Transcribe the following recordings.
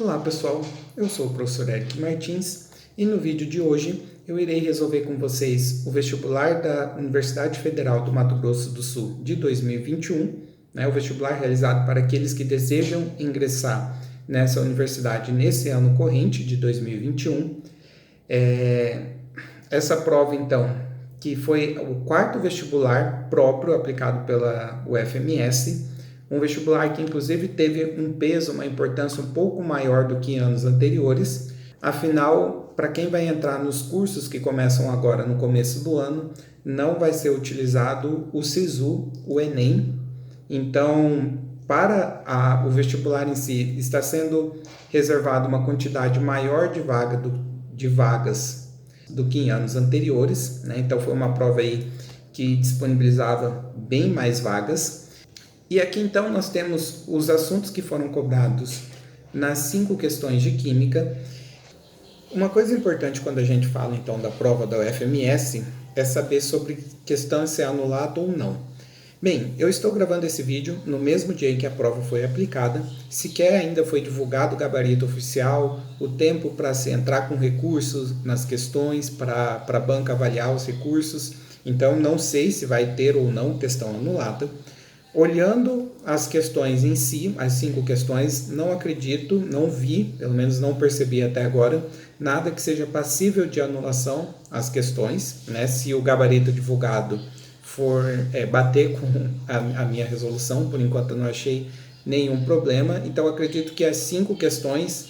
Olá pessoal, eu sou o professor Eric Martins e no vídeo de hoje eu irei resolver com vocês o vestibular da Universidade Federal do Mato Grosso do Sul de 2021, o vestibular realizado para aqueles que desejam ingressar nessa universidade nesse ano corrente de 2021. Essa prova então, que foi o quarto vestibular próprio aplicado pela UFMS, um vestibular que inclusive teve um peso, uma importância um pouco maior do que em anos anteriores. Afinal, para quem vai entrar nos cursos que começam agora no começo do ano, não vai ser utilizado o SISU, o Enem. Então, para o vestibular em si, está sendo reservada uma quantidade maior de vagas do que em anos anteriores, Então, foi uma prova aí que disponibilizava bem mais vagas. E aqui então nós temos os assuntos que foram cobrados nas 5 questões de Química. Uma coisa importante quando a gente fala então da prova da UFMS é saber sobre questão ser anulada ou não. Bem, eu estou gravando esse vídeo no mesmo dia em que a prova foi aplicada, sequer ainda foi divulgado o gabarito oficial, o tempo para se entrar com recursos nas questões, para a banca avaliar os recursos, então não sei se vai ter ou não questão anulada. Olhando as questões em si, as 5 questões, não acredito, não vi, pelo menos não percebi até agora, nada que seja passível de anulação as questões, Se o gabarito divulgado for bater com a minha resolução, por enquanto eu não achei nenhum problema, então acredito que as 5 questões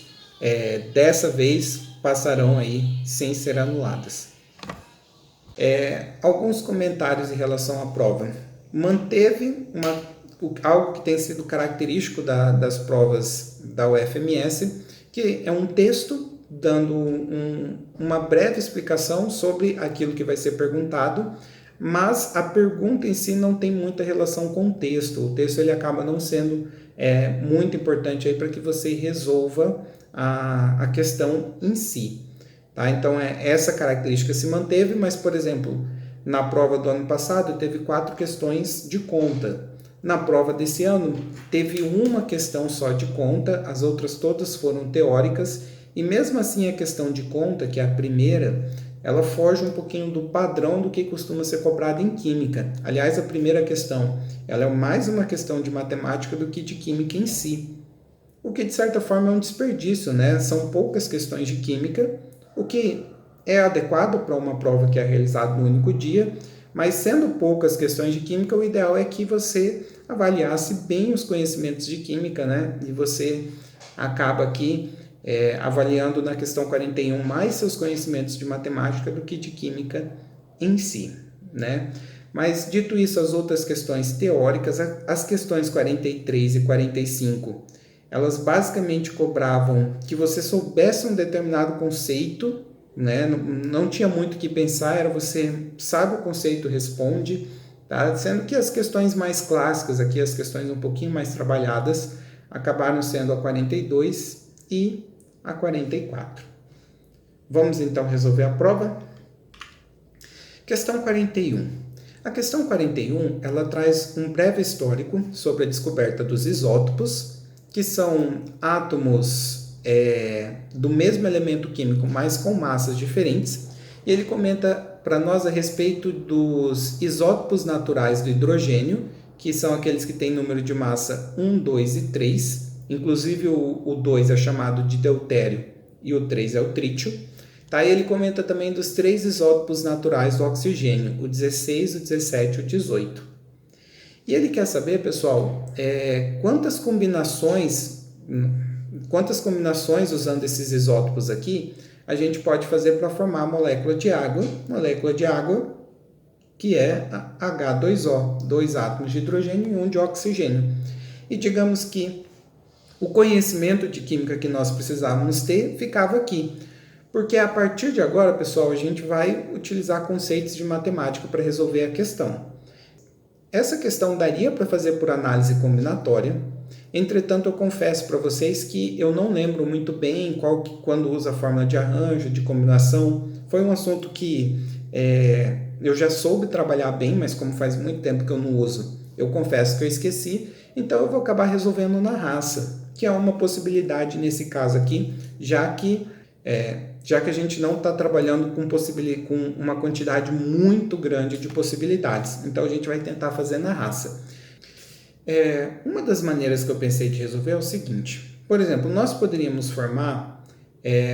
dessa vez passarão aí sem ser anuladas. Alguns comentários em relação à prova. Manteve algo que tem sido característico das provas da UFMS, que é um texto dando uma breve explicação sobre aquilo que vai ser perguntado, mas a pergunta em si não tem muita relação com o texto. O texto ele acaba não sendo muito importante para que você resolva a questão em si. Tá? Então, essa característica se manteve, mas, por exemplo, na prova do ano passado, teve 4 questões de conta. Na prova desse ano, teve uma questão só de conta, as outras todas foram teóricas, e mesmo assim a questão de conta, que é a primeira, ela foge um pouquinho do padrão do que costuma ser cobrado em química. Aliás, a primeira questão, ela é mais uma questão de matemática do que de química em si. O que, de certa forma, é um desperdício, São poucas questões de química, o que é adequado para uma prova que é realizada no único dia, mas sendo poucas questões de química, o ideal é que você avaliasse bem os conhecimentos de química, E você acaba aqui avaliando na questão 41 mais seus conhecimentos de matemática do que de química em si, Mas dito isso, as outras questões teóricas, as questões 43 e 45, elas basicamente cobravam que você soubesse um determinado conceito, Não tinha muito o que pensar, era você sabe o conceito, responde, tá? Sendo que as questões mais clássicas, aqui as questões um pouquinho mais trabalhadas, acabaram sendo a 42 e a 44. Vamos então resolver a prova? Questão 41. A questão 41, ela traz um breve histórico sobre a descoberta dos isótopos, que são átomos do mesmo elemento químico, mas com massas diferentes, e ele comenta para nós a respeito dos isótopos naturais do hidrogênio, que são aqueles que têm número de massa 1, 2 e 3, inclusive o 2 é chamado de deutério e o 3 é o trítio. Tá? E ele comenta também dos 3 isótopos naturais do oxigênio, o 16, o 17 e o 18. E ele quer saber, pessoal, quantas combinações usando esses isótopos aqui a gente pode fazer para formar a molécula de água que é H2O, 2 átomos de hidrogênio e 1 de oxigênio. E digamos que o conhecimento de química que nós precisávamos ter ficava aqui, porque a partir de agora, pessoal, a gente vai utilizar conceitos de matemática para resolver a questão. Essa questão daria para fazer por análise combinatória. Entretanto, eu confesso para vocês que eu não lembro muito bem quando usa a fórmula de arranjo, de combinação. Foi um assunto que eu já soube trabalhar bem, mas como faz muito tempo que eu não uso, eu confesso que eu esqueci. Então, eu vou acabar resolvendo na raça. que é uma possibilidade nesse caso aqui, já que a gente não está trabalhando com uma quantidade muito grande de possibilidades. Então, a gente vai tentar fazer na raça. Uma das maneiras que eu pensei de resolver é o seguinte. Por exemplo, nós poderíamos formar...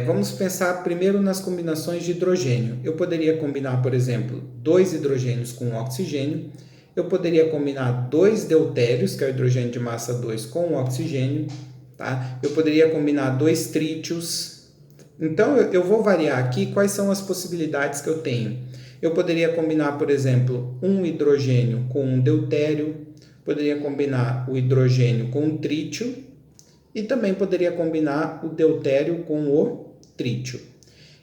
vamos pensar primeiro nas combinações de hidrogênio. Eu poderia combinar, por exemplo, 2 hidrogênios com oxigênio. Eu poderia combinar 2 deutérios, que é o hidrogênio de massa 2, com oxigênio. Tá? Eu poderia combinar 2 trítios. Então, eu vou variar aqui quais são as possibilidades que eu tenho. Eu poderia combinar, por exemplo, um hidrogênio com um deutério. Poderia combinar o hidrogênio com o trítio. E também poderia combinar o deutério com o trítio.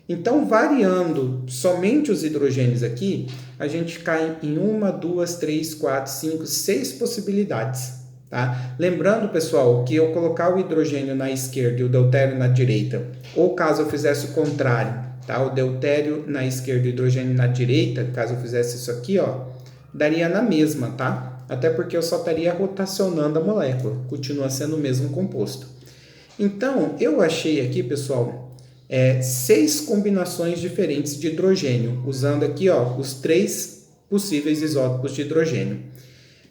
Então, variando somente os hidrogênios aqui, a gente cai em 1, 2, 3, 4, 5, 6 possibilidades. Tá? Lembrando, pessoal, que eu colocar o hidrogênio na esquerda e o deutério na direita, ou caso eu fizesse o contrário, tá? O deutério na esquerda e o hidrogênio na direita, caso eu fizesse isso aqui, ó, daria na mesma, tá? Até porque eu só estaria rotacionando a molécula, continua sendo o mesmo composto. Então, eu achei aqui, pessoal, 6 combinações diferentes de hidrogênio, usando aqui, ó, os 3 possíveis isótopos de hidrogênio.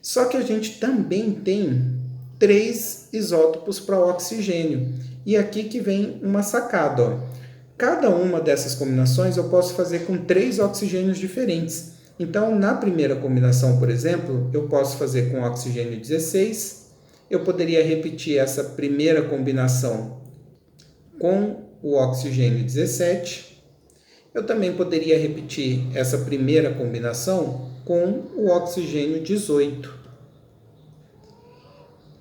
Só que a gente também tem 3 isótopos para oxigênio. E aqui que vem uma sacada, ó. Cada uma dessas combinações eu posso fazer com 3 oxigênios diferentes. Então, na primeira combinação, por exemplo, eu posso fazer com oxigênio 16. Eu poderia repetir essa primeira combinação com o oxigênio 17. Eu também poderia repetir essa primeira combinação com o oxigênio 18.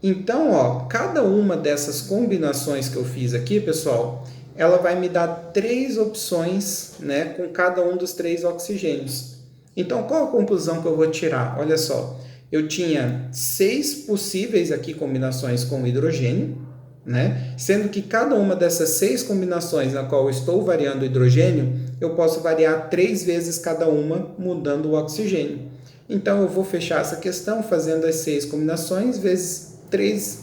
Então, ó, cada uma dessas combinações que eu fiz aqui, pessoal, ela vai me dar 3 opções, né, com cada um dos 3 oxigênios. Então, qual a conclusão que eu vou tirar? Olha só, eu tinha 6 possíveis aqui combinações com hidrogênio, né? Sendo que cada uma dessas 6 combinações na qual eu estou variando o hidrogênio, eu posso variar 3 vezes cada uma, mudando o oxigênio. Então, eu vou fechar essa questão fazendo as 6 combinações vezes 3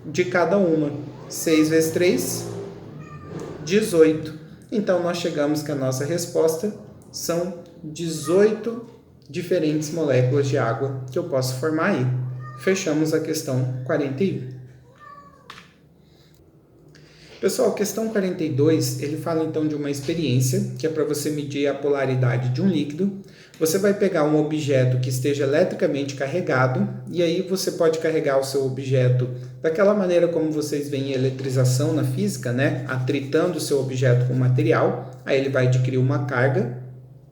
de cada uma. 6 vezes 3, 18. Então, nós chegamos que a nossa resposta são 18 diferentes moléculas de água que eu posso formar aí. Fechamos a questão 41. Pessoal, questão 42, ele fala então de uma experiência que é para você medir a polaridade de um líquido. Você vai pegar um objeto que esteja eletricamente carregado e aí você pode carregar o seu objeto daquela maneira como vocês veem eletrização na física, né? Atritando o seu objeto com material, aí ele vai adquirir uma carga,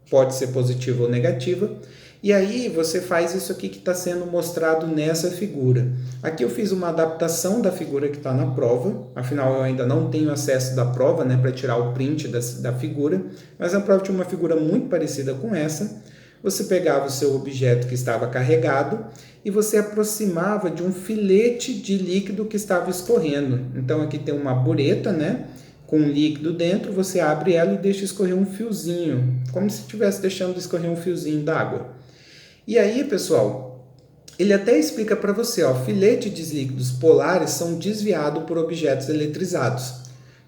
pode ser positiva ou negativa. E aí você faz isso aqui que está sendo mostrado nessa figura. Aqui eu fiz uma adaptação da figura que está na prova, afinal eu ainda não tenho acesso da prova, né, para tirar o print da figura, mas a prova tinha uma figura muito parecida com essa. Você pegava o seu objeto que estava carregado e você aproximava de um filete de líquido que estava escorrendo. Então aqui tem uma bureta, né, com um líquido dentro, você abre ela e deixa escorrer um fiozinho, como se estivesse deixando escorrer um fiozinho d'água. E aí, pessoal, ele até explica para você, ó, filetes de líquidos polares são desviados por objetos eletrizados.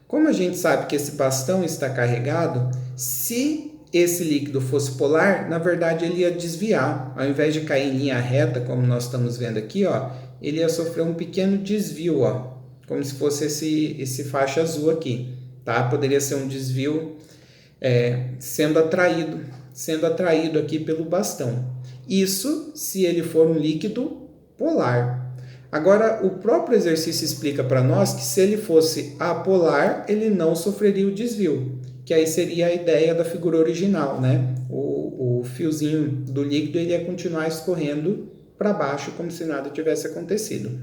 Como a gente sabe que esse bastão está carregado, se esse líquido fosse polar, na verdade ele ia desviar. Ao invés de cair em linha reta, como nós estamos vendo aqui, ó, ele ia sofrer um pequeno desvio, ó, como se fosse esse faixa azul aqui. Tá? Poderia ser um desvio sendo atraído aqui pelo bastão. Isso se ele for um líquido polar. Agora, o próprio exercício explica para nós que se ele fosse apolar, ele não sofreria o desvio, que aí seria a ideia da figura original, né? O fiozinho do líquido ele ia continuar escorrendo para baixo como se nada tivesse acontecido.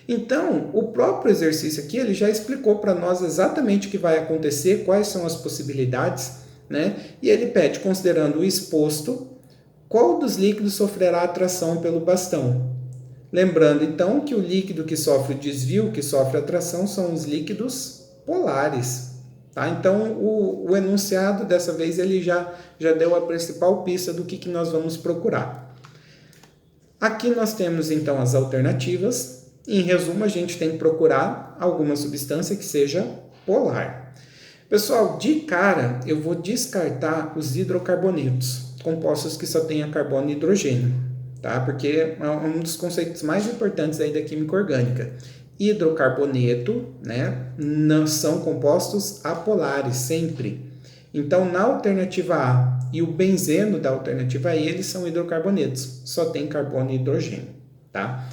Então, o próprio exercício aqui ele já explicou para nós exatamente o que vai acontecer, quais são as possibilidades, né? E ele pede, considerando o exposto, qual dos líquidos sofrerá atração pelo bastão? Lembrando, então, que o líquido que sofre desvio, que sofre atração, são os líquidos polares. Tá? Então, o enunciado, dessa vez, ele já deu a principal pista do que nós vamos procurar. Aqui nós temos, então, as alternativas. Em resumo, a gente tem que procurar alguma substância que seja polar. Pessoal, de cara, eu vou descartar os hidrocarbonetos, compostos que só tenham carbono e hidrogênio, tá? Porque é um dos conceitos mais importantes aí da química orgânica. Hidrocarboneto, né, não são compostos apolares, sempre. Então, na alternativa A e o benzeno da alternativa E, eles são hidrocarbonetos, só tem carbono e hidrogênio, tá?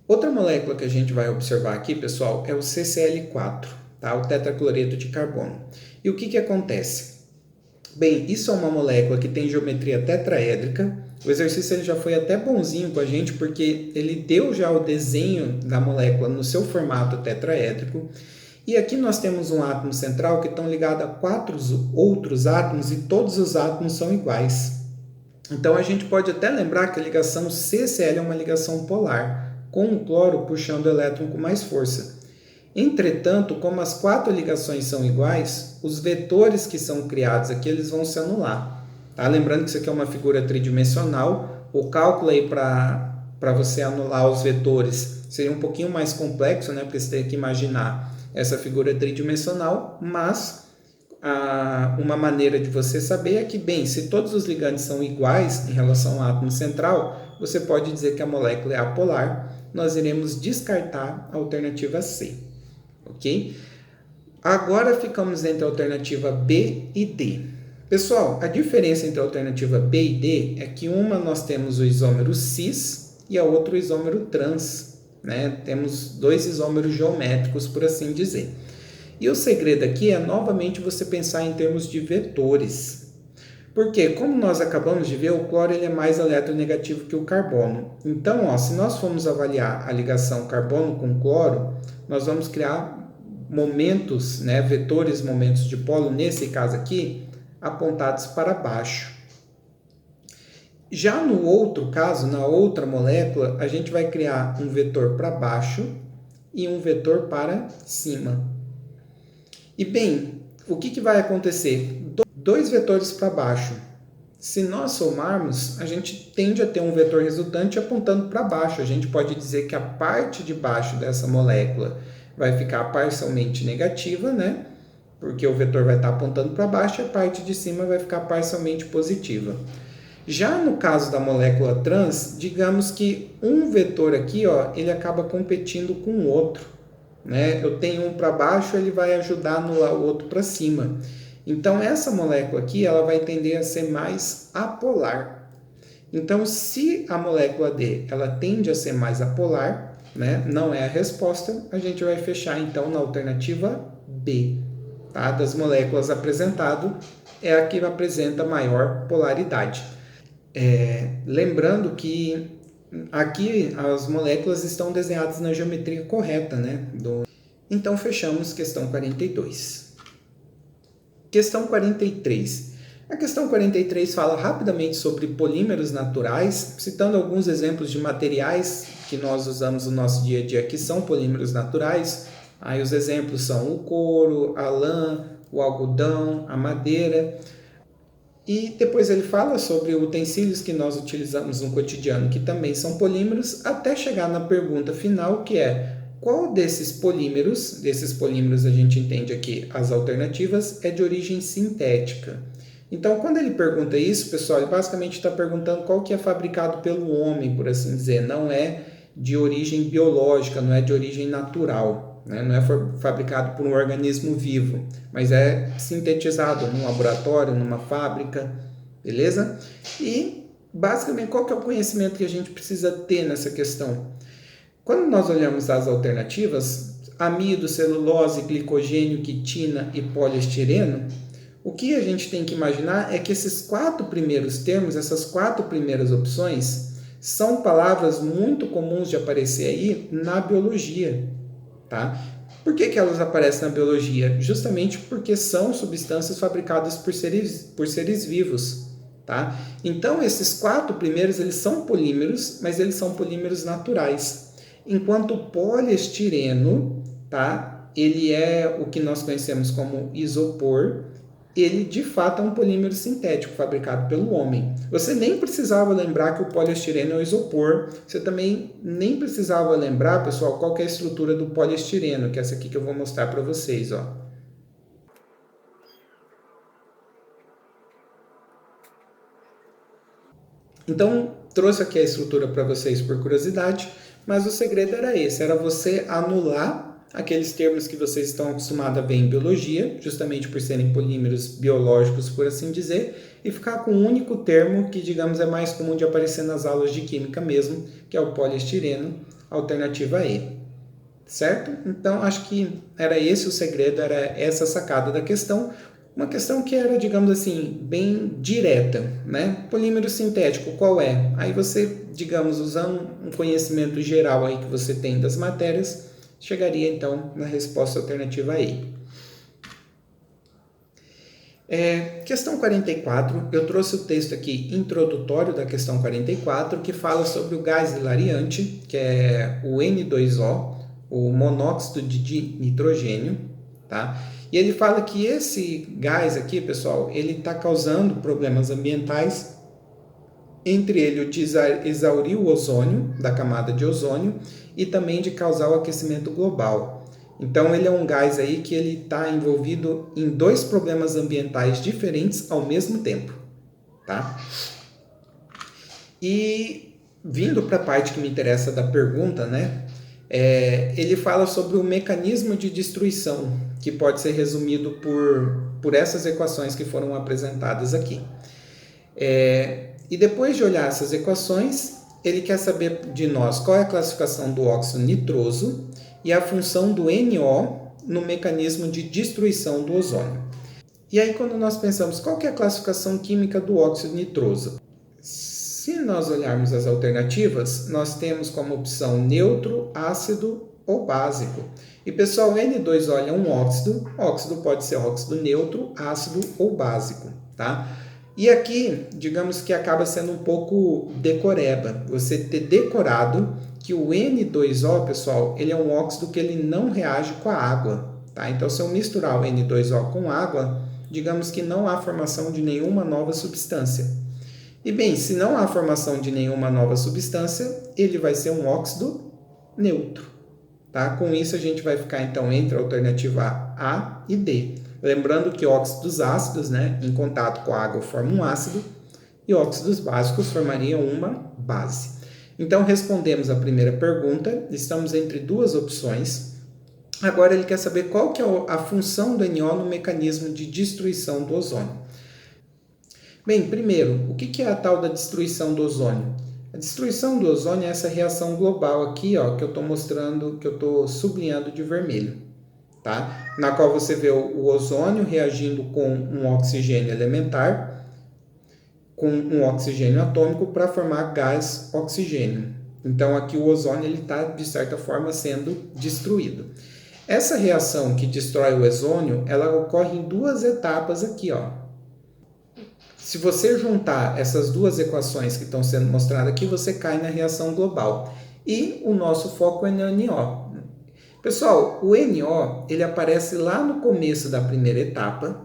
Outra molécula que a gente vai observar aqui, pessoal, é o CCl4, tá? O tetracloreto de carbono. E o que acontece? Bem, isso é uma molécula que tem geometria tetraédrica. O exercício ele já foi até bonzinho com a gente, porque ele deu já o desenho da molécula no seu formato tetraédrico. E aqui nós temos um átomo central que estão ligados a 4 outros átomos e todos os átomos são iguais. Então a gente pode até lembrar que a ligação CCl é uma ligação polar, com o cloro puxando o elétron com mais força. Entretanto, como as 4 ligações são iguais, os vetores que são criados aqui eles vão se anular. Tá? Lembrando que isso aqui é uma figura tridimensional, o cálculo aí para você anular os vetores seria um pouquinho mais complexo, né? Porque você tem que imaginar essa figura tridimensional, mas uma maneira de você saber é que, bem, se todos os ligandes são iguais em relação ao átomo central, você pode dizer que a molécula é apolar. Nós iremos descartar a alternativa C, ok? Agora ficamos entre a alternativa B e D. Pessoal, a diferença entre a alternativa B e D é que uma nós temos o isômero cis e a outra o isômero trans, né? Temos 2 isômeros geométricos, por assim dizer. E o segredo aqui é novamente você pensar em termos de vetores. Porque, como nós acabamos de ver, o cloro ele é mais eletronegativo que o carbono. Então, ó, se nós formos avaliar a ligação carbono com cloro, nós vamos criar momentos, né, vetores momentos de polo, nesse caso aqui, apontados para baixo. Já no outro caso, na outra molécula, a gente vai criar um vetor para baixo e um vetor para cima. E bem, o que vai acontecer? 2 vetores para baixo. Se nós somarmos, a gente tende a ter um vetor resultante apontando para baixo. A gente pode dizer que a parte de baixo dessa molécula vai ficar parcialmente negativa, né? Porque o vetor vai estar apontando para baixo e a parte de cima vai ficar parcialmente positiva. Já no caso da molécula trans, digamos que um vetor aqui, ó, ele acaba competindo com o outro, né? Eu tenho um para baixo, ele vai ajudar a anular o outro para cima. Então, essa molécula aqui, ela vai tender a ser mais apolar. Então, se a molécula D, ela tende a ser mais apolar, né? Não é a resposta, a gente vai fechar, então, na alternativa B, tá? Das moléculas apresentadas, é a que apresenta maior polaridade. Lembrando que aqui as moléculas estão desenhadas na geometria correta, né? Então, fechamos questão 42. Questão 43. A questão 43 fala rapidamente sobre polímeros naturais, citando alguns exemplos de materiais que nós usamos no nosso dia a dia que são polímeros naturais. Aí os exemplos são o couro, a lã, o algodão, a madeira. E depois ele fala sobre utensílios que nós utilizamos no cotidiano, que também são polímeros, até chegar na pergunta final, que é: qual desses polímeros a gente entende aqui as alternativas, é de origem sintética? Então, quando ele pergunta isso, pessoal, ele basicamente está perguntando qual que é fabricado pelo homem, por assim dizer. Não é de origem biológica, não é de origem natural. Né? Não é fabricado por um organismo vivo, mas é sintetizado num laboratório, numa fábrica, beleza? E, basicamente, qual que é o conhecimento que a gente precisa ter nessa questão? Quando nós olhamos as alternativas, amido, celulose, glicogênio, quitina e poliestireno, o que a gente tem que imaginar é que esses 4 primeiros termos, essas 4 primeiras opções, são palavras muito comuns de aparecer aí na biologia. Tá? Por que elas aparecem na biologia? Justamente porque são substâncias fabricadas por seres vivos. Tá? Então, esses 4 primeiros eles são polímeros, mas eles são polímeros naturais. Enquanto o poliestireno, tá? Ele é o que nós conhecemos como isopor, ele de fato é um polímero sintético fabricado pelo homem. Você nem precisava lembrar que o poliestireno é o isopor, você também nem precisava lembrar, pessoal, qual que é a estrutura do poliestireno, que é essa aqui que eu vou mostrar para vocês, ó. Então, trouxe aqui a estrutura para vocês por curiosidade, mas o segredo era esse, era você anular aqueles termos que vocês estão acostumados a ver em biologia, justamente por serem polímeros biológicos, por assim dizer, e ficar com um único termo que, digamos, é mais comum de aparecer nas aulas de química mesmo, que é o poliestireno, alternativa E. Certo? Então, acho que era esse o segredo, era essa sacada da questão. Uma questão que era, digamos assim, bem direta, né? Polímero sintético, qual é? Aí você, digamos, usando um conhecimento geral aí que você tem das matérias, chegaria então na resposta alternativa aí. Questão 44, eu trouxe o texto aqui introdutório da questão 44, que fala sobre o gás hilariante, que é o N2O, o monóxido de nitrogênio, tá? E ele fala que esse gás aqui, pessoal, ele está causando problemas ambientais, entre ele o de exaurir o ozônio, da camada de ozônio, e também de causar o aquecimento global. Então ele é um gás aí que ele está envolvido em dois problemas ambientais diferentes ao mesmo tempo, tá? E vindo para a parte que me interessa da pergunta, né? Ele fala sobre o mecanismo de destruição, que pode ser resumido por essas equações que foram apresentadas aqui. E depois de olhar essas equações, ele quer saber de nós qual é a classificação do óxido nitroso e a função do NO no mecanismo de destruição do ozônio. E aí, quando nós pensamos qual que é a classificação química do óxido nitroso, se nós olharmos as alternativas, nós temos como opção neutro, ácido ou básico. E pessoal, N2O é um óxido, óxido pode ser óxido neutro, ácido ou básico, tá? E aqui, digamos que acaba sendo um pouco decoreba, você ter decorado que o N2O, pessoal, ele é um óxido que ele não reage com a água, tá? Então, se eu misturar o N2O com água, digamos que não há formação de nenhuma nova substância. E bem, se não há formação de nenhuma nova substância, ele vai ser um óxido neutro, tá? Com isso, a gente vai ficar, então, entre a alternativa A e D. Lembrando que óxidos ácidos, né, em contato com a água formam um ácido e óxidos básicos formariam uma base. Então, respondemos a primeira pergunta, estamos entre duas opções. Agora ele quer saber qual que é a função do NO no mecanismo de destruição do ozônio. Bem, primeiro, o que é a tal da destruição do ozônio? A destruição do ozônio é essa reação global aqui, ó, que eu estou mostrando, que eu estou sublinhando de vermelho. Tá? Na qual você vê o ozônio reagindo com um oxigênio elementar, com um oxigênio atômico para formar gás oxigênio. Então aqui o ozônio está, de certa forma, sendo destruído. Essa reação que destrói o ozônio, ela ocorre em duas etapas aqui, ó. Se você juntar essas duas equações que estão sendo mostradas aqui, você cai na reação global. E o nosso foco é no NO. Pessoal, o NO, ele aparece lá no começo da primeira etapa,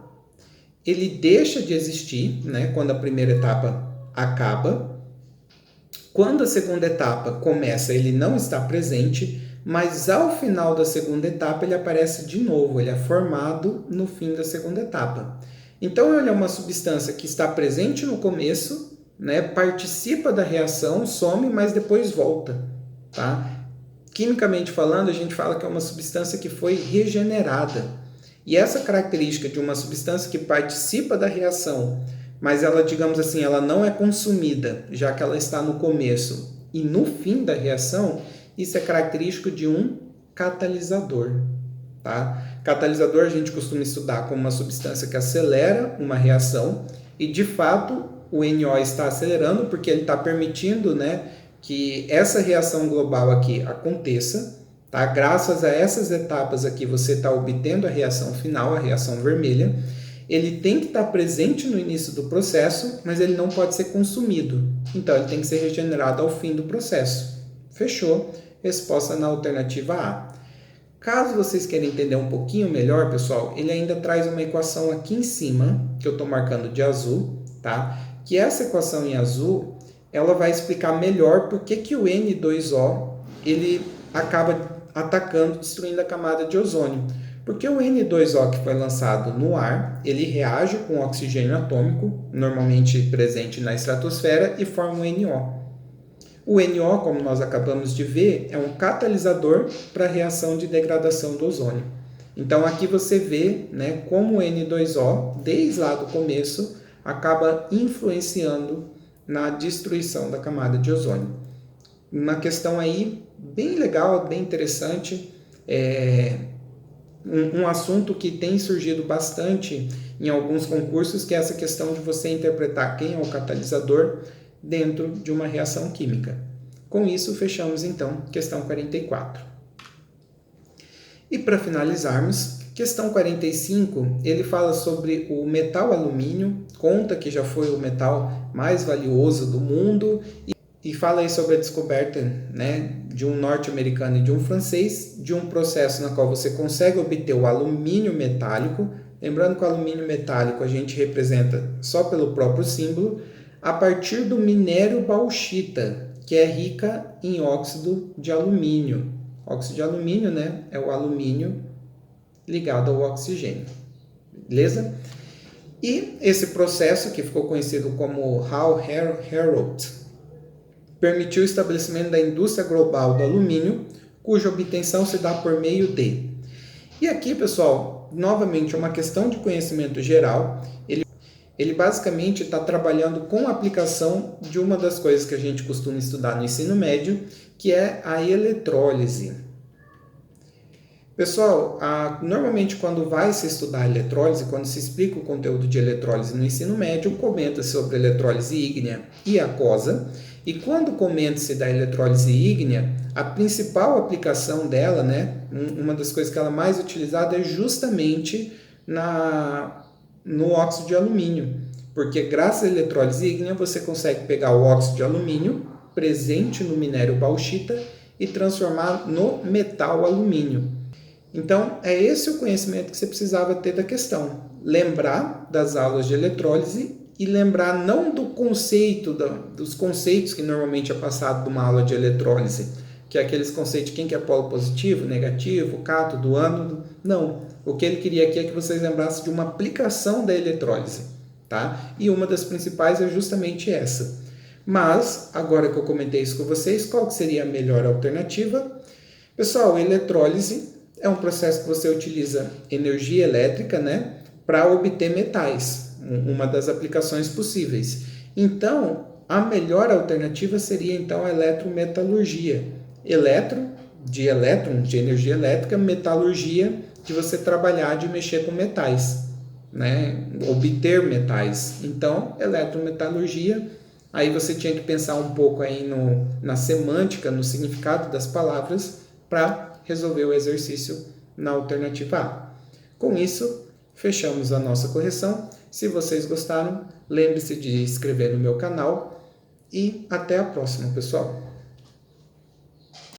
ele deixa de existir, né, quando a primeira etapa acaba. Quando a segunda etapa começa, ele não está presente, mas ao final da segunda etapa ele aparece de novo, ele é formado no fim da segunda etapa. Então ele é uma substância que está presente no começo, né, participa da reação, some, mas depois volta, tá? Quimicamente falando, a gente fala que é uma substância que foi regenerada. E essa característica de uma substância que participa da reação, mas ela, digamos assim, ela não é consumida, já que ela está no começo e no fim da reação, isso é característico de um catalisador, tá? Catalisador a gente costuma estudar como uma substância que acelera uma reação e, de fato, o NO está acelerando porque ele está permitindo, né, que essa reação global aqui aconteça, tá? Graças a essas etapas aqui você está obtendo a reação final, a reação vermelha. Ele tem que estar presente no início do processo, mas ele não pode ser consumido. Então ele tem que ser regenerado ao fim do processo. Fechou? Resposta na alternativa A. Caso vocês queiram entender um pouquinho melhor, pessoal, ele ainda traz uma equação aqui em cima, que eu estou marcando de azul, tá? Que essa equação em azul, ela vai explicar melhor por que o N2O ele acaba atacando, destruindo a camada de ozônio. Porque o N2O que foi lançado no ar, ele reage com o oxigênio atômico, normalmente presente na estratosfera, e forma um NO. O NO, como nós acabamos de ver, é um catalisador para a reação de degradação do ozônio. Então aqui você vê, né, como o N2O, desde lá do começo, acaba influenciando na destruição da camada de ozônio. Uma questão aí bem legal, bem interessante, um assunto que tem surgido bastante em alguns concursos, que é essa questão de você interpretar quem é o catalisador dentro de uma reação química. Com isso, fechamos então questão 44. E para finalizarmos, questão 45, ele fala sobre o metal alumínio, conta que já foi o metal mais valioso do mundo e fala aí sobre a descoberta, né, de um norte-americano e de um francês, de um processo na qual você consegue obter o alumínio metálico. Lembrando que o alumínio metálico a gente representa só pelo próprio símbolo, a partir do minério bauxita, que é rica em óxido de alumínio. Óxido de alumínio, né, é o alumínio ligado ao oxigênio. Beleza? E esse processo, que ficou conhecido como Hall-Héroult, permitiu o estabelecimento da indústria global do alumínio, cuja obtenção se dá por meio de... E aqui, pessoal, novamente uma questão de conhecimento geral. Ele basicamente está trabalhando com a aplicação de uma das coisas que a gente costuma estudar no ensino médio, que é a eletrólise. Pessoal, normalmente quando vai se estudar eletrólise, quando se explica o conteúdo de eletrólise no ensino médio, comenta sobre eletrólise ígnea e aquosa. E quando comenta-se da eletrólise ígnea, a principal aplicação dela, né, uma das coisas que ela é mais utilizada é justamente no óxido de alumínio, porque graças à eletrólise ígnea você consegue pegar o óxido de alumínio presente no minério bauxita e transformar no metal alumínio. Então é esse o conhecimento que você precisava ter da questão, lembrar das aulas de eletrólise e lembrar não do conceito, dos conceitos que normalmente é passado numa aula de eletrólise, que é aqueles conceitos de quem que é polo positivo, negativo, cátodo, ânodo. Não, o que ele queria aqui é que vocês lembrassem de uma aplicação da eletrólise, tá? E uma das principais é justamente essa. Mas, agora que eu comentei isso com vocês, qual que seria a melhor alternativa? Pessoal, a eletrólise é um processo que você utiliza energia elétrica, né, para obter metais, uma das aplicações possíveis. Então, a melhor alternativa seria então a eletrometalurgia. De elétrons, de energia elétrica, metalurgia, de você trabalhar, de mexer com metais, né? Obter metais. Então, eletrometalurgia, aí você tinha que pensar um pouco aí na semântica, no significado das palavras, para resolver o exercício na alternativa A. Com isso, fechamos a nossa correção. Se vocês gostaram, lembre-se de se inscrever no meu canal e até a próxima, pessoal!